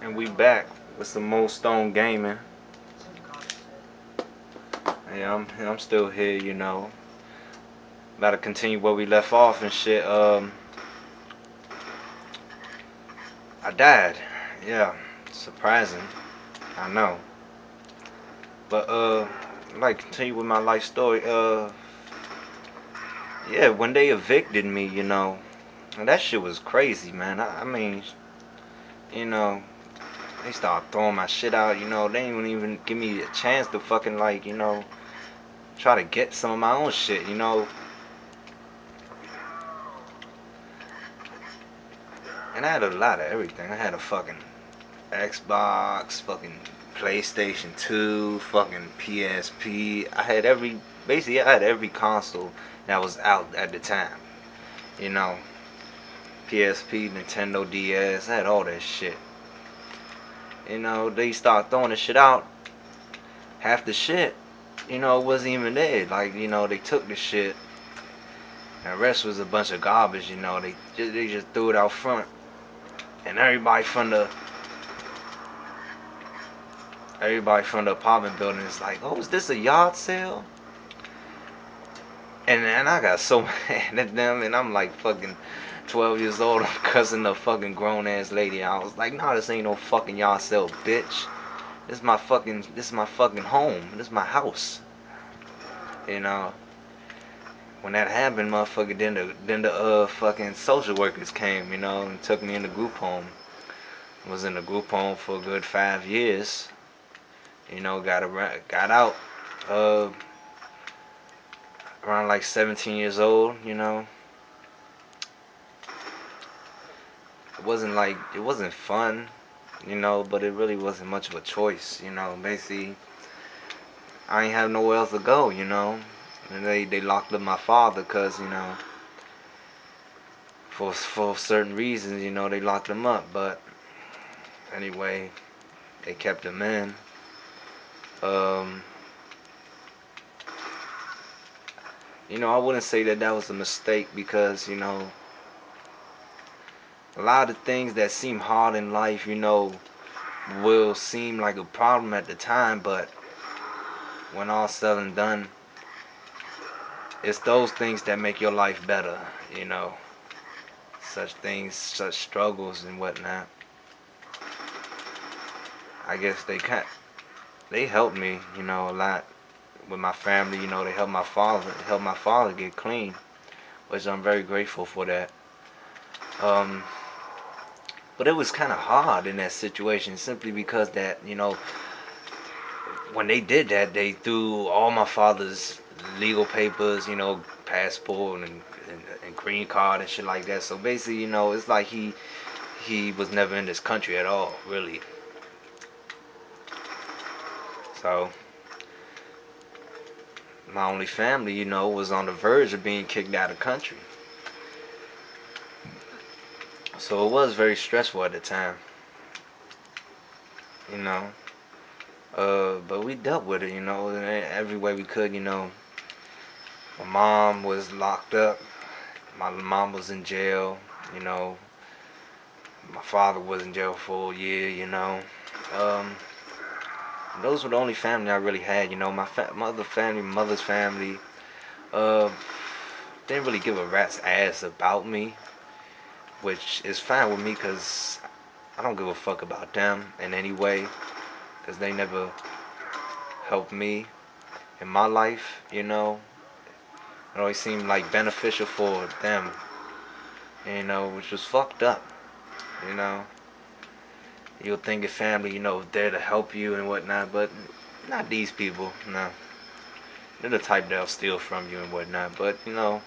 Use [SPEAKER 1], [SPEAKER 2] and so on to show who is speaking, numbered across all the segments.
[SPEAKER 1] And we back with some more Stone Gaming. Yeah, I'm still here, you know. About to continue where we left off and shit. I died. Yeah, surprising. I know. But I'd like to continue with my life story. Yeah, when they evicted me, you know, and that shit was crazy, man. I mean, you know, they started throwing my shit out. You know, they didn't even give me a chance to fucking like, you know, try to get some of my own shit. You know, and I had a lot of everything. I had a fucking Xbox, fucking PlayStation 2, fucking PSP. I had basically I had every console that was out at the time. You know, PSP, Nintendo DS, I had all that shit. You know, they started throwing the shit out. Half the shit, you know, wasn't even there. Like, you know, they took the shit, and the rest was a bunch of garbage. You know, they just threw it out front, and everybody from the apartment building is like, "Oh, is this a yard sale?" And I got so mad at them, and I'm like fucking 12 years old. I'm cussing a fucking grown ass lady. I was like, "No, this ain't no fucking yard sale, bitch. This is my fucking home. This is my house." You know. When that happened, motherfucker, then the fucking social workers came, you know, and took me in the group home. Was in the group home for a good 5 years. You know, got out uh around like 17 years old. You know, it wasn't fun, you know, but it really wasn't much of a choice. You know, basically, I ain't have nowhere else to go. You know, and they locked up my father because you know for certain reasons, you know, they locked him up. But anyway, they kept him in. Um, you know, I wouldn't say that that was a mistake because, you know, a lot of things that seem hard in life, you know, will seem like a problem at the time, but when all's said and done, it's those things that make your life better, you know, such things, such struggles and whatnot. I guess they helped me, you know, a lot with my family. You know, they helped my father get clean, which I'm very grateful for that. Um, but it was kind of hard in that situation simply because that, you know, when they did that, they threw all my father's legal papers, you know, passport and green card and shit like that. So basically, you know, it's like he was never in this country at all, really. So my only family, you know, was on the verge of being kicked out of the country. So it was very stressful at the time, you know. But we dealt with it, you know, in every way we could, you know. My mom was locked up. My mom was in jail, you know. My father was in jail for a year, you know. Um, those were the only family I really had, you know. My other family, mother's family, uh, didn't really give a rat's ass about me, which is fine with me because I don't give a fuck about them in any way because they never helped me in my life, you know. It always seemed like beneficial for them, you know, which was fucked up, you know. You'll think your family, you know, there to help you and whatnot, but not these people, no. They're the type that'll steal from you and whatnot, but, you know,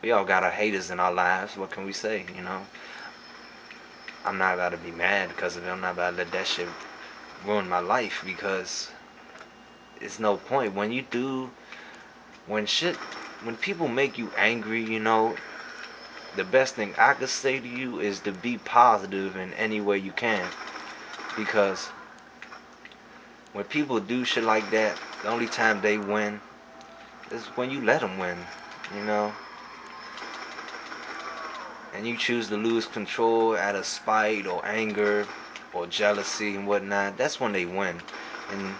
[SPEAKER 1] we all got our haters in our lives. What can we say, you know? I'm not about to be mad because of it. I'm not about to let that shit ruin my life because it's no point. When shit, when people make you angry, you know, the best thing I could say to you is to be positive in any way you can. Because when people do shit like that, the only time they win is when you let them win, you know? and you choose to lose control out of spite or anger or jealousy and whatnot, that's when they win. And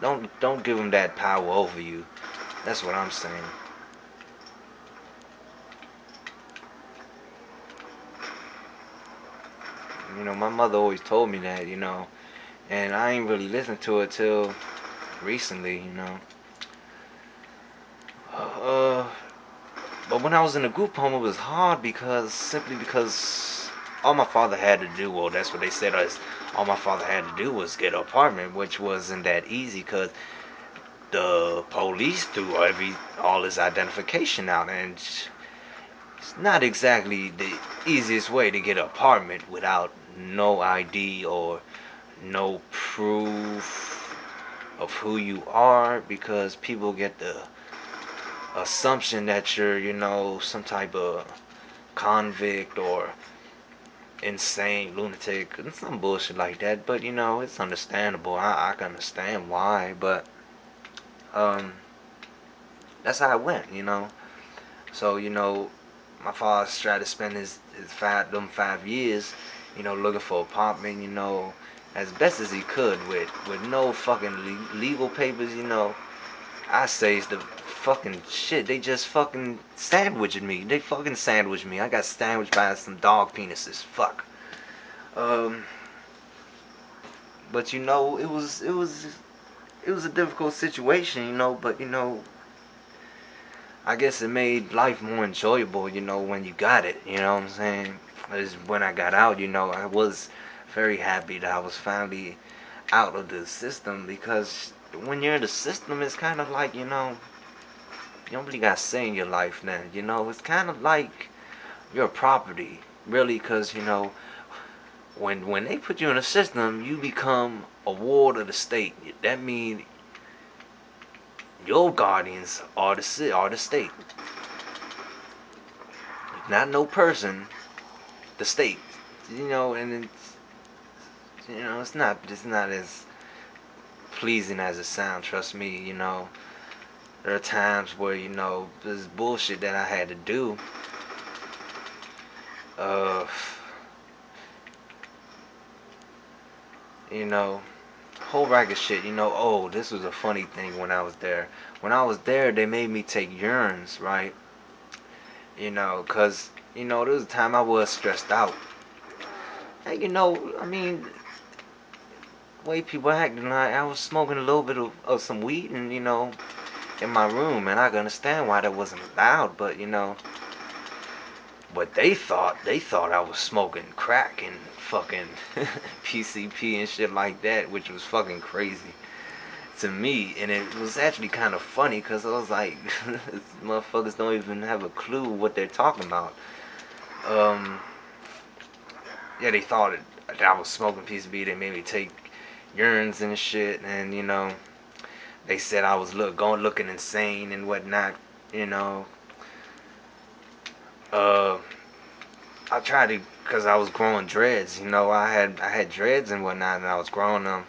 [SPEAKER 1] don't give them that power over you. That's what I'm saying. My mother always told me that, and I ain't really listened to it till recently. Uh, but when I was in a group home, it was hard simply because all my father had to do, well, that's what they said, is all my father had to do was get an apartment, which wasn't that easy because the police threw all his identification out, and it's not exactly the easiest way to get an apartment without no ID or no proof of who you are, because people get the assumption that you're, some type of convict or insane lunatic and some bullshit like that. But it's understandable. I can understand why, but um, that's how it went. So my father tried to spend his 5 years, looking for an apartment, as best as he could with no fucking legal papers. I say it's the fucking shit. They just fucking sandwiched me. They fucking sandwiched me. I got sandwiched by some dog penises. Fuck. Um, but it was a difficult situation, but I guess it made life more enjoyable, when you got it, you know what I'm saying? Because when I got out, I was very happy that I was finally out of the system, because when you're in the system, it's kind of like, you don't really got say in your life then, it's kind of like your property, really, because, when they put you in a system, you become a ward of the state. That means your guardians are the state, not no person, the state. And it's not as pleasing as it sounds. Trust me. There are times where there's bullshit that I had to do. Uh, you know, whole rack of shit. Oh, this was a funny thing when I was there. When I was there, they made me take urines, right? Cause there was a time I was stressed out. And I mean, way people acting like I was smoking a little bit of some weed and in my room, and I can understand why that wasn't allowed, but what they thought I was smoking crack and fucking PCP and shit like that, which was fucking crazy to me. And it was actually kind of funny because I was like, motherfuckers don't even have a clue what they're talking about. Um, yeah, they thought that I was smoking PCP. They made me take urines and shit, and they said I was looking insane and whatnot. You know, uh, I tried to, cause I was growing dreads. I had dreads and whatnot, and I was growing them.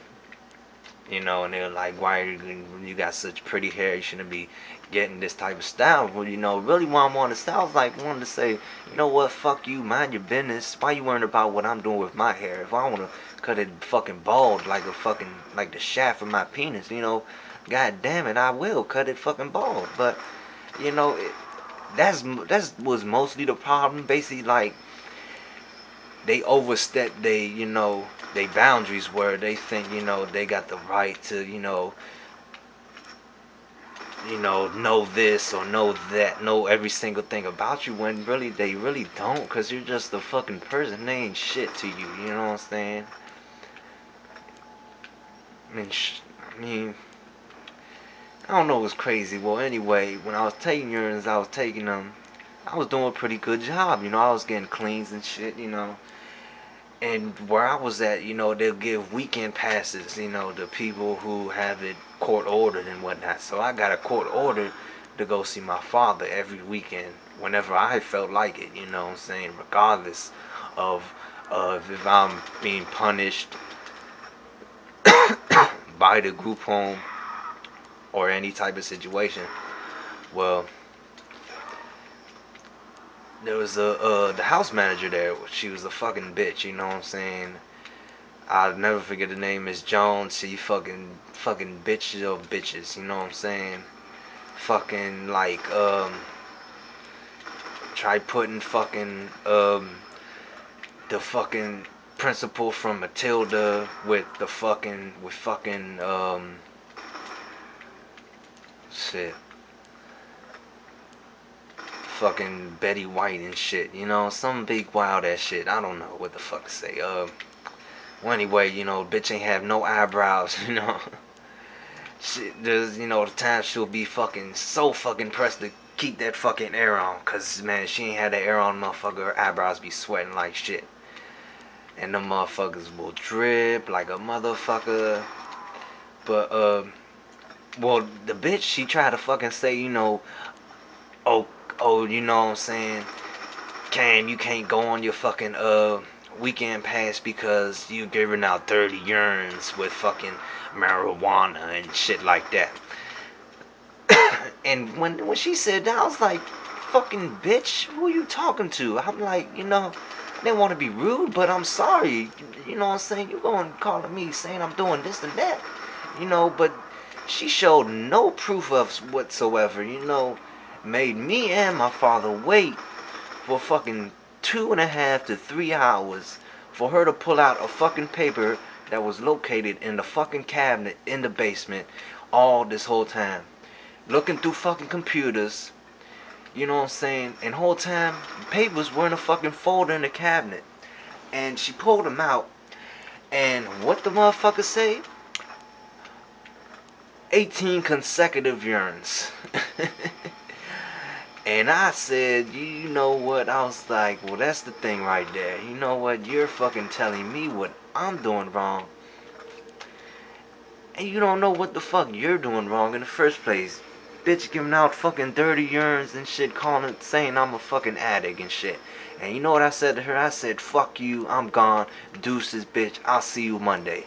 [SPEAKER 1] And they were like, "Why are you got such pretty hair? You shouldn't be getting this type of style." Well, really, what I wanted to say, I was like, wanted to say, you know what? Fuck you, mind your business. Why you worrying about what I'm doing with my hair? If I want to cut it fucking bald like the shaft of my penis, god damn it, I will cut it fucking bald. But you know, it, that's was mostly the problem. Basically, like they overstep they boundaries where they think they got the right to know this or know that, know every single thing about you, when really they really don't, because you're just a fucking person. They ain't shit to you. You know what I'm saying? I mean, I mean, I don't know what's crazy. Well, anyway, when I was taking urines, I was taking them. I was doing a pretty good job. I was getting cleans and shit. And where I was at, they'll give weekend passes, to people who have it court ordered and whatnot. So I got a court order to go see my father every weekend, whenever I felt like it, what I'm saying, regardless of if I'm being punished by the group home or any type of situation. Well, there was a the house manager there. She was a fucking bitch. You know what I'm saying? I'll never forget the name is Jones. She fucking bitches of bitches. You know what I'm saying? Fucking like try putting fucking the fucking principal from Matilda with the fucking shit, fucking Betty White and shit, you know, some big wild ass shit. I don't know what the fuck to say. Well, anyway, you know, bitch ain't have no eyebrows, you know. Shit, there's, you know, the time she'll be fucking so fucking pressed to keep that fucking air on, cause man, she ain't had that air on, motherfucker. Her eyebrows be sweating like shit, and the motherfuckers will drip like a motherfucker. But well, the bitch, she tried to fucking say, you know, oh, oh, you know what I'm saying? Cam, you can't go on your fucking weekend pass because you giving out 30 urns with fucking marijuana and shit like that. And when she said that, I was like, fucking bitch, who you talking to? I'm like, you know, I didn't want to be rude, but I'm sorry. You know what I'm saying? You going calling me saying I'm doing this and that. You know, but she showed no proof of whatsoever, you know, made me and my father wait for fucking 2.5 to 3 hours for her to pull out a fucking paper that was located in the fucking cabinet in the basement all this whole time. Looking through fucking computers, you know what I'm saying? And whole time, papers were in a fucking folder in the cabinet. And she pulled them out, and what the motherfucker say? 18 consecutive urns. And I said, you know what? I was like, well, that's the thing right there. You know what? You're fucking telling me what I'm doing wrong. And you don't know what the fuck you're doing wrong in the first place. Bitch giving out fucking dirty urns and shit, calling it, saying I'm a fucking addict and shit. And you know what I said to her? I said, fuck you, I'm gone. Deuces, bitch. I'll see you Monday.